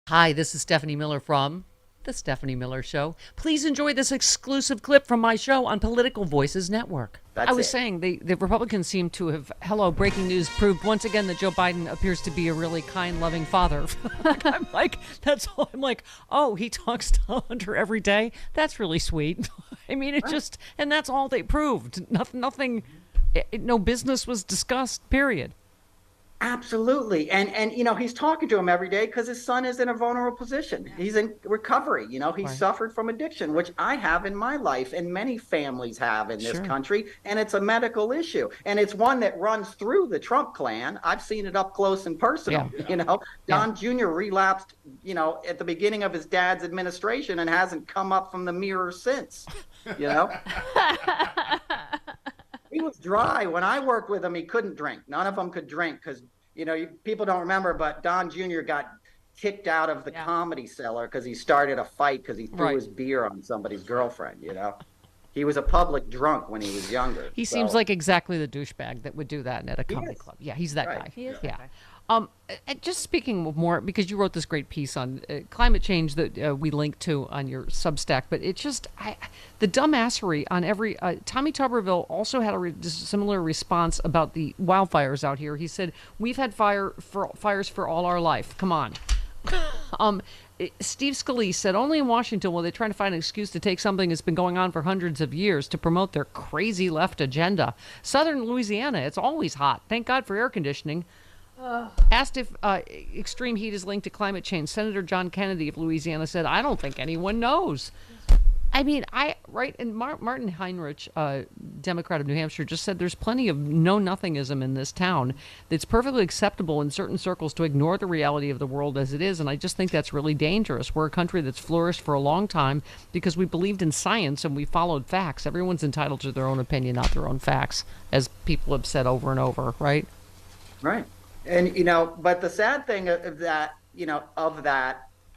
Hi, this is Stephanie Miller from The Stephanie Miller Show. Please enjoy this exclusive clip from my show on Political Voices Network. I That's was it. saying the Republicans seem to have, breaking news, proved once again that Joe Biden appears to be a really kind, loving father. I'm like, that's all. I'm like, oh, he talks to Hunter every day. That's really sweet. I mean, it just, and that's all they proved. Nothing, no business was discussed, period. Absolutely. And he's talking to him every day because his son is in a vulnerable position. He's in recovery. He Right. suffered from addiction, which I have in my life and many families have in this Sure. country. And it's a medical issue. And it's one that runs through the Trump clan. I've seen it up close and Yeah. personal. Yeah. Don Jr. relapsed, at the beginning of his dad's administration and hasn't come up from the mirror since, you know. He was dry. When I worked with him, he couldn't drink. None of them could drink because, people don't remember, but Don Jr. got kicked out of the comedy cellar because he started a fight because he threw Right. his beer on somebody's girlfriend. He was a public drunk when he was younger. He seems So, like exactly the douchebag that would do that at a he comedy is. club. Yeah, he's that Right. guy. He is Yeah. that guy. And just speaking of more, because you wrote this great piece on climate change that we linked to on your Substack, but it just, the dumbassery on every, Tommy Tuberville also had a similar response about the wildfires out here. He said, we've had fires for all our life. Come on. Steve Scalise said, only in Washington will they try to find an excuse to take something that's been going on for hundreds of years to promote their crazy left agenda. Southern Louisiana, it's always hot. Thank God for air conditioning. Asked if extreme heat is linked to climate change, Senator John Kennedy of Louisiana said, I don't think anyone knows. I mean, and Martin Heinrich, Democrat of New Hampshire, just said there's plenty of know-nothingism in this town. It's perfectly acceptable in certain circles to ignore the reality of the world as it is, and I just think that's really dangerous. We're a country that's flourished for a long time because we believed in science and we followed facts. Everyone's entitled to their own opinion, not their own facts, as people have said over and over, right? Right. And, but the sad thing of that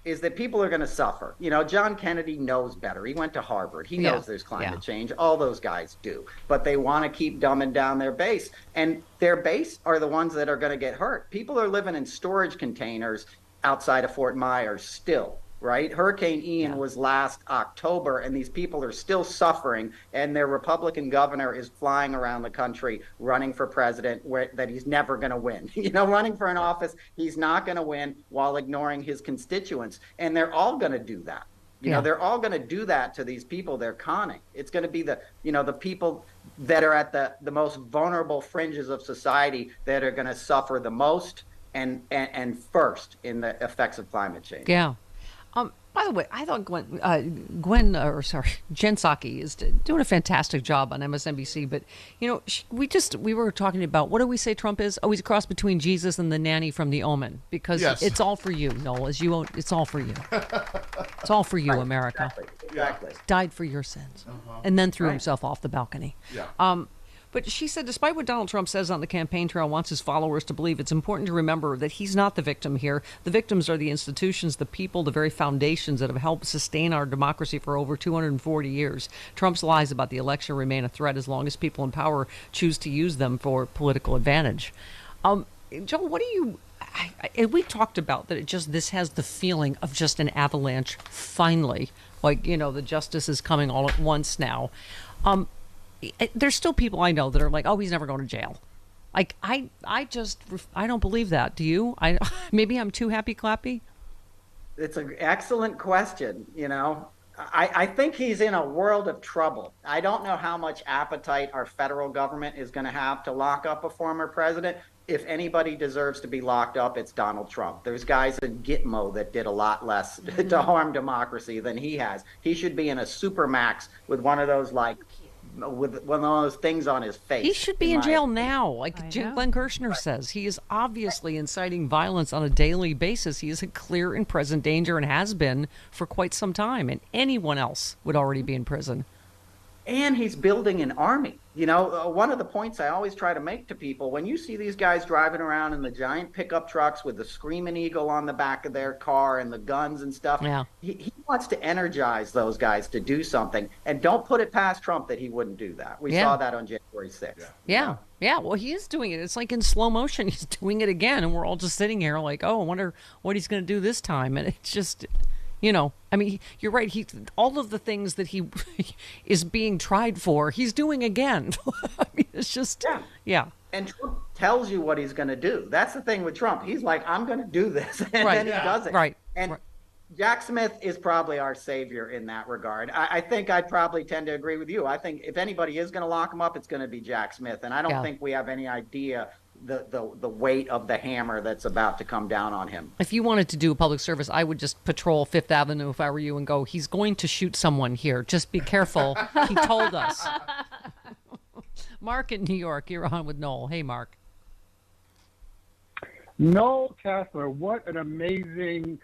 is that people are going to suffer. John Kennedy knows better. He went to Harvard. He knows there's climate change. All those guys do. But they want to keep dumbing down their base. And their base are the ones that are going to get hurt. People are living in storage containers outside of Fort Myers still, right? Hurricane Ian was last October, and these people are still suffering. And their Republican governor is flying around the country running for president that he's never going to win. Running for an office he's not going to win while ignoring his constituents. And they're all going to do that. They're all going to do that to these people they're conning. It's going to be the people that are at the most vulnerable fringes of society that are going to suffer the most and first in the effects of climate change. Yeah. By the way, I thought Jen Psaki is doing a fantastic job on MSNBC. But we were talking about, what do we say Trump is? Oh, he's a cross between Jesus and the nanny from The Omen, because it's all for you, Noel. It's all for you. It's all for you, Right, America. Exactly. Died for your sins, and then threw himself off the balcony. Yeah. But she said, despite what Donald Trump says on the campaign trail, wants his followers to believe, it's important to remember that he's not the victim here. The victims are the institutions, the people, the very foundations that have helped sustain our democracy for over 240 years. Trump's lies about the election remain a threat as long as people in power choose to use them for political advantage. Joe, what do you... we talked about that this has the feeling of just an avalanche, finally. The justice is coming all at once now. There's still people I know that are like, oh, he's never going to jail. I don't believe that. Do you? Maybe I'm too happy clappy. It's an excellent question. I think he's in a world of trouble. I don't know how much appetite our federal government is going to have to lock up a former president. If anybody deserves to be locked up, it's Donald Trump. There's guys in Gitmo that did a lot less to harm democracy than he has. He should be in a supermax with one of those things on his face. He should be in jail now, like Glenn Kirshner says. He is obviously inciting violence on a daily basis. He is a clear and present danger and has been for quite some time. And anyone else would already be in prison. And he's building an army. One of the points I always try to make to people, when you see these guys driving around in the giant pickup trucks with the Screaming Eagle on the back of their car and the guns and stuff, he wants to energize those guys to do something. And don't put it past Trump that he wouldn't do that. We saw that on January January 6th. Yeah. Well, he is doing it. It's like in slow motion. He's doing it again, and we're all just sitting here like, oh, I wonder what he's going to do this time. And it's just, I mean, you're right. All of the things that he is being tried for, he's doing again. I mean, it's just, yeah. And Trump tells you what he's going to do. That's the thing with Trump. He's like, I'm going to do this, and then he does it. Right. And Jack Smith is probably our savior in that regard. I think I'd probably tend to agree with you. I think if anybody is going to lock him up, it's going to be Jack Smith. And I don't think we have any idea the weight of the hammer that's about to come down on him. If you wanted to do a public service, I would just patrol Fifth Avenue if I were you and go, he's going to shoot someone here. Just be careful. He told us. Mark in New York, you're on with Noel. Hey, Mark. Noel Casler, what an amazing,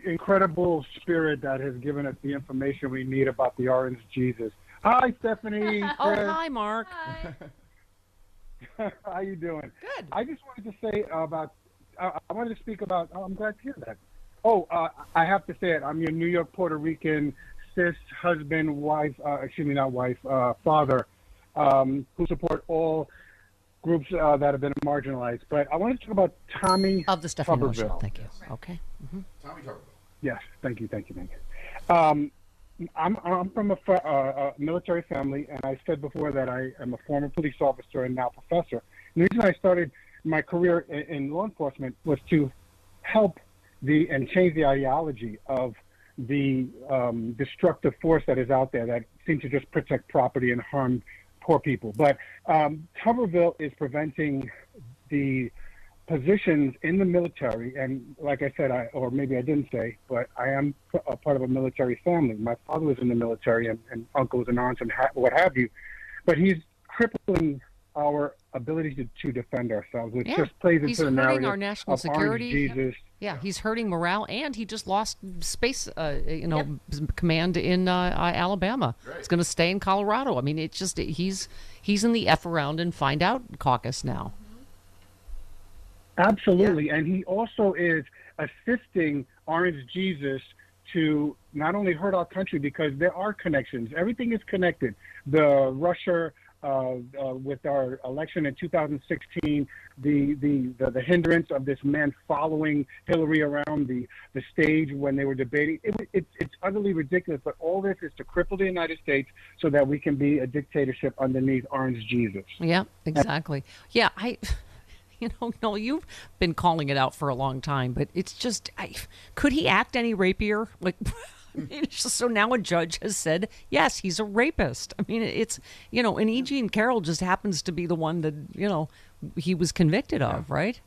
incredible spirit that has given us the information we need about the Orange Jesus. Hi, Stephanie. Oh, hi, Mark. Hi. How you doing? Good. I just wanted to say I wanted to speak about, I'm glad to hear that. I have to say it. I'm your New York, Puerto Rican, cis husband, wife, father, who support all groups that have been marginalized. But I want to talk about Tommy Of the Stephanie Miller Show. Tuberville. Thank you. Okay. Mm-hmm. Tommy Tuberville. Yes, thank you. I'm from a military family, and I said before that I am a former police officer and now professor. And the reason I started my career in law enforcement was to help and change the ideology of the destructive force that is out there that seems to just protect property and harm poor people. But Tuberville is preventing the positions in the military, and like I said, or maybe I didn't say, but I am a part of a military family. My father was in the military, and uncles and aunts and what have you. But he's crippling our ability to defend ourselves, which just plays into the narrative our national of security. Orange Jesus. Yeah, he's hurting morale, and he just lost space, command in Alabama. Right. He's going to stay in Colorado. I mean, it's just he's in the F around and find out caucus now. Absolutely. And he also is assisting Orange Jesus to not only hurt our country, because there are connections. Everything is connected. The Russia with our election in 2016, the hindrance of this man following Hillary around the stage when they were debating. It's utterly ridiculous, but all this is to cripple the United States so that we can be a dictatorship underneath Orange Jesus. Yeah, exactly. Yeah, Noel, you've been calling it out for a long time, but it's just, could he act any rapier? Like, it's just, so now a judge has said, yes, he's a rapist. I mean, it's, and E. Jean Carroll just happens to be the one that, he was convicted of, right?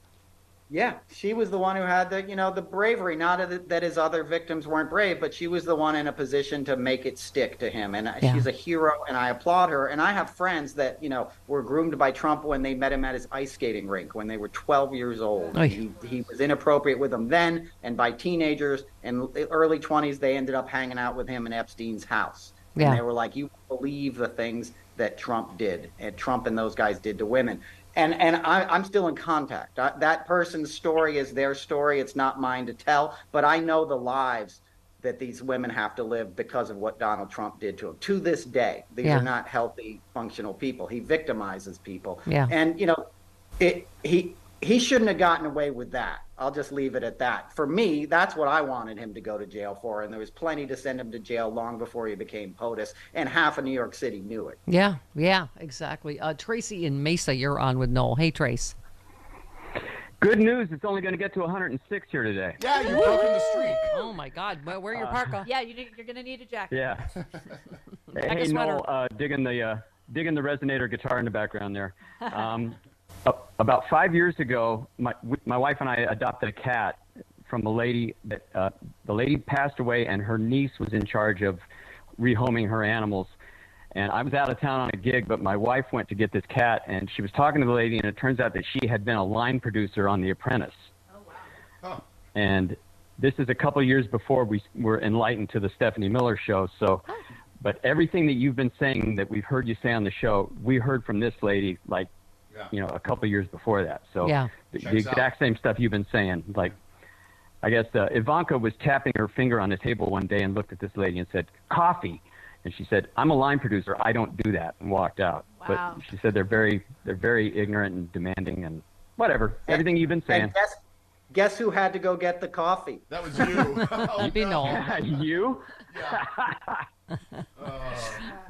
Yeah, she was the one who had the bravery. Not that his other victims weren't brave, but she was the one in a position to make it stick to him. And she's a hero, and I applaud her. And I have friends that, were groomed by Trump when they met him at his ice skating rink when they were 12 years old. He was inappropriate with them then, and by teenagers in the early 20s, they ended up hanging out with him in Epstein's house. Yeah. And they were like, you believe the things that Trump did, and Trump and those guys did to women. And I'm still in contact. That person's story is their story. It's not mine to tell. But I know the lives that these women have to live because of what Donald Trump did to them. To this day, these are not healthy, functional people. He victimizes people. Yeah. And, he shouldn't have gotten away with that. I'll just leave it at that. For me, that's what I wanted him to go to jail for. And there was plenty to send him to jail long before he became POTUS. And half of New York City knew it. Yeah, exactly. Tracy in Mesa, you're on with Noel. Hey, Trace. Good news. It's only going to get to 106 here today. Yeah, you're broken the streak. Oh, my God. Wear your parka. Yeah, you're going to need a jacket. Yeah. Hey, Noel, digging the resonator guitar in the background there. About 5 years ago, my wife and I adopted a cat from a lady that the lady passed away, and her niece was in charge of rehoming her animals. And I was out of town on a gig, but my wife went to get this cat, and she was talking to the lady, and it turns out that she had been a line producer on The Apprentice. Oh, wow. Huh. And this is a couple of years before we were enlightened to the Stephanie Miller Show. So, but everything that you've been saying that we've heard you say on the show, we heard from this lady a couple of years before that. So the exact same stuff you've been saying. Like, I guess Ivanka was tapping her finger on the table one day and looked at this lady and said, "Coffee." And she said, I'm a line producer. I don't do that, and walked out. Wow. But she said they're very ignorant and demanding and whatever. Everything you've been saying. And guess who had to go get the coffee? That was you. You'd be Noel. You? Yeah.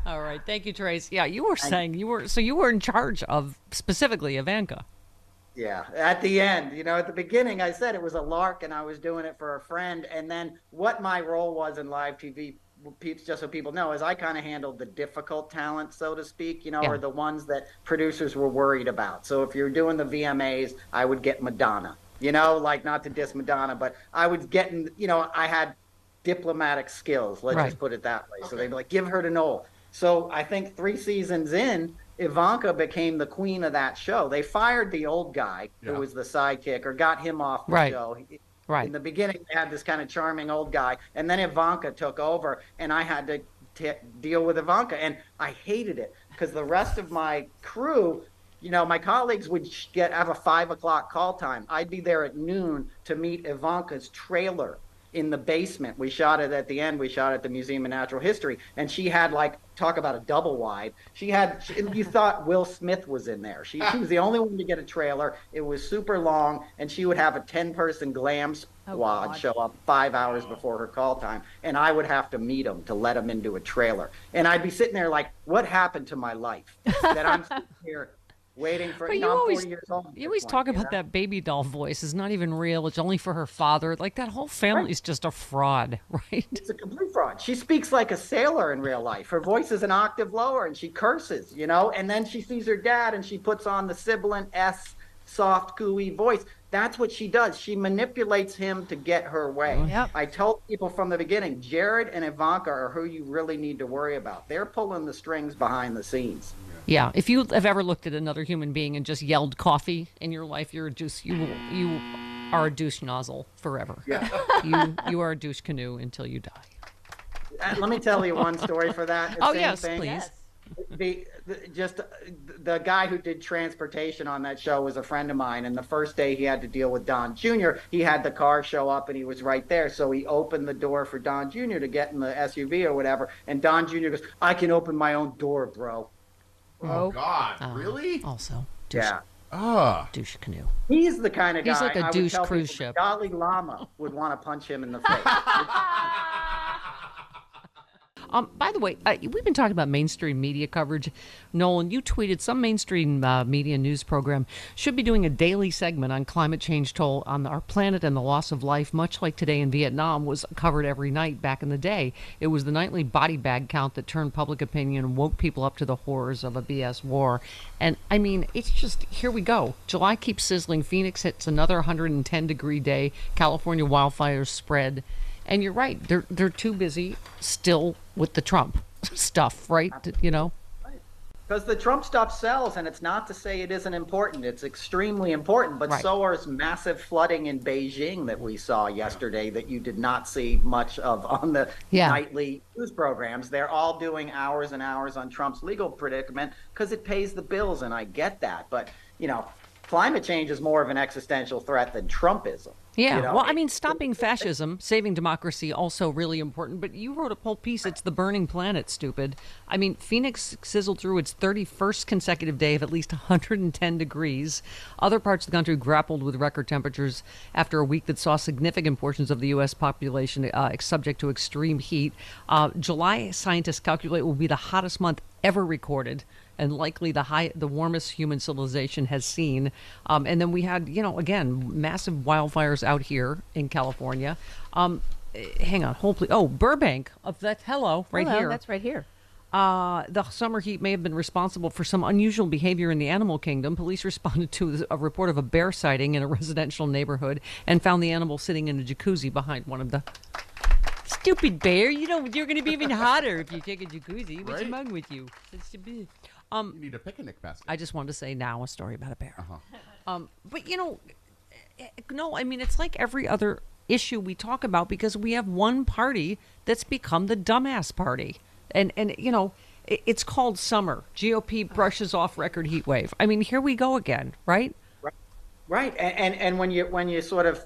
All right. Thank you, Trace. Yeah, you were saying you were in charge of specifically Ivanka. Yeah, at the end, at the beginning, I said it was a lark and I was doing it for a friend. And then what my role was in live TV, just so people know, is I kind of handled the difficult talent, so to speak, or the ones that producers were worried about. So if you're doing the VMAs, I would get Madonna, like not to diss Madonna, but I was getting, I had diplomatic skills, let's just put it that way. So they'd be like, give her to Noel. So I think 3 seasons in, Ivanka became the queen of that show. They fired the old guy who was the sidekick, or got him off the show. Right. In the beginning, they had this kind of charming old guy, and then Ivanka took over, and I had to deal with Ivanka, and I hated it because the rest of my crew, my colleagues would have a 5 o'clock call time. I'd be there at noon to meet Ivanka's trailer in the basement. We shot it at the end. We shot at the Museum of Natural History, and she had talk about a double wide. You thought Will Smith was in there. She was the only one to get a trailer. It was super long, and she would have a 10-person glam squad show up 5 hours before her call time, and I would have to meet them to let them into a trailer. And I'd be sitting there like, what happened to my life that I'm sitting here waiting for, I'm 40 years old. You always talk about that baby doll voice. It's not even real. It's only for her father. Like, that whole family is just a fraud, right? It's a complete fraud. She speaks like a sailor in real life. Her voice is an octave lower, and she curses, and then she sees her dad, and she puts on the sibilant S soft, gooey voice. That's what she does. She manipulates him to get her way. Yep. I told people from the beginning, Jared and Ivanka are who you really need to worry about. They're pulling the strings behind the scenes. Yeah, if you have ever looked at another human being and just yelled coffee in your life, you're a douche. You are a douche nozzle forever. Yeah. You are a douche canoe until you die. Let me tell you one story for that. Oh, yes, please. Yes. The guy who did transportation on that show was a friend of mine, and the first day he had to deal with Don Jr., he had the car show up and he was right there, so he opened the door for Don Jr. to get in the SUV or whatever, and Don Jr. goes, I can open my own door, bro. Oh, God. Really? Also, douche, douche canoe. He's the kind of guy. He's like a douche cruise people, ship. Dalai Lama would want to punch him in the face. By the way, we've been talking about mainstream media coverage. Nolan, you tweeted some mainstream media news program should be doing a daily segment on climate change toll on our planet and the loss of life, much like Today in Vietnam was covered every night back in the day. It was the nightly body bag count that turned public opinion and woke people up to the horrors of a BS war. And, I mean, it's just, here we go. July keeps sizzling. Phoenix hits another 110-degree day. California wildfires spread. And you're right. They're too busy still with the Trump stuff, right? Because the Trump stuff sells, and it's not to say it isn't important. It's extremely important, but so is massive flooding in Beijing that we saw yesterday that you did not see much of on the nightly news programs. They're all doing hours and hours on Trump's legal predicament because it pays the bills, and I get that. But, climate change is more of an existential threat than Trumpism. Yeah, well, I mean, stopping fascism, saving democracy, also really important. But you wrote a whole piece, it's the burning planet, stupid. I mean, Phoenix sizzled through its 31st consecutive day of at least 110 degrees. Other parts of the country grappled with record temperatures after a week that saw significant portions of the U.S. population subject to extreme heat. July, scientists calculate, will be the hottest month ever recorded, and likely the warmest human civilization has seen. And then we had, again, massive wildfires out here in California. Hang on, hold please. Oh, Burbank. Hello, here. That's right here. The summer heat may have been responsible for some unusual behavior in the animal kingdom. Police responded to a report of a bear sighting in a residential neighborhood and found the animal sitting in a jacuzzi behind one of the... Stupid bear! You're going to be even hotter if you take a jacuzzi. What's wrong with you? You need a picnic basket. I just wanted to say now a story about a bear. Uh-huh. But no, I mean, it's like every other issue we talk about because we have one party that's become the dumbass party. And it's called summer. GOP brushes off record heat wave. I mean, here we go again, right? Right. And when you sort of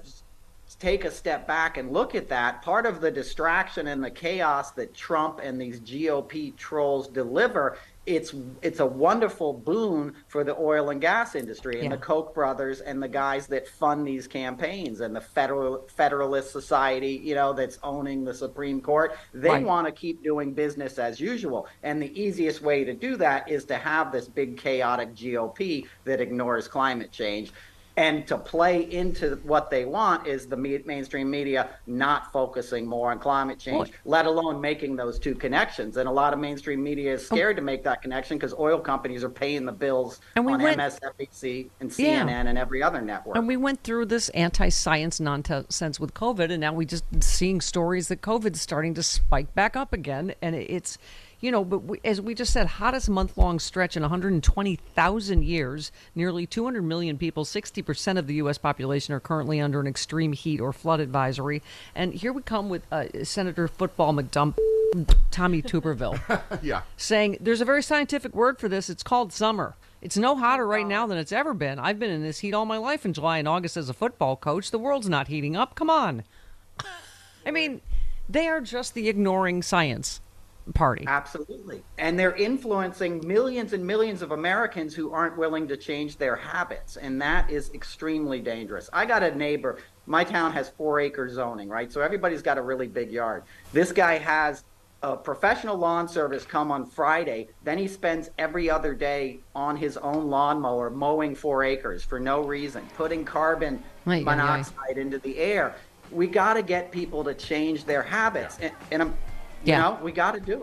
take a step back and look at that, part of the distraction and the chaos that Trump and these GOP trolls deliver, it's a wonderful boon for the oil and gas industry and the Koch brothers and the guys that fund these campaigns and the Federalist Society, you know, that's owning the Supreme Court. They want to keep doing business as usual. And the easiest way to do that is to have this big chaotic GOP that ignores climate change. And to play into what they want is the mainstream media not focusing more on climate change, let alone making those two connections. And a lot of mainstream media is scared to make that connection because oil companies are paying the bills on MSNBC and CNN and every other network. And we went through this anti-science nonsense with COVID, and now we just seeing stories that COVID's starting to spike back up again. And it's, you know, but as we just said, hottest month-long stretch in 120,000 years. Nearly 200 million people, 60% of the U.S. population, are currently under an extreme heat or flood advisory. And here we come with Senator Football McDump, Tommy Tuberville, saying there's a very scientific word for this. It's called summer. It's no hotter right now than it's ever been. I've been in this heat all my life in July and August as a football coach. The world's not heating up. Come on. I mean, they are just the ignoring science party. Absolutely. And they're influencing millions and millions of Americans who aren't willing to change their habits. And that is extremely dangerous. I got a neighbor. My town has 4-acre zoning, right? So everybody's got a really big yard. This guy has a professional lawn service come on Friday. Then he spends every other day on his own lawnmower mowing 4 acres for no reason, putting carbon monoxide into the air. We got to get people to change their habits. And you know, we got to do it.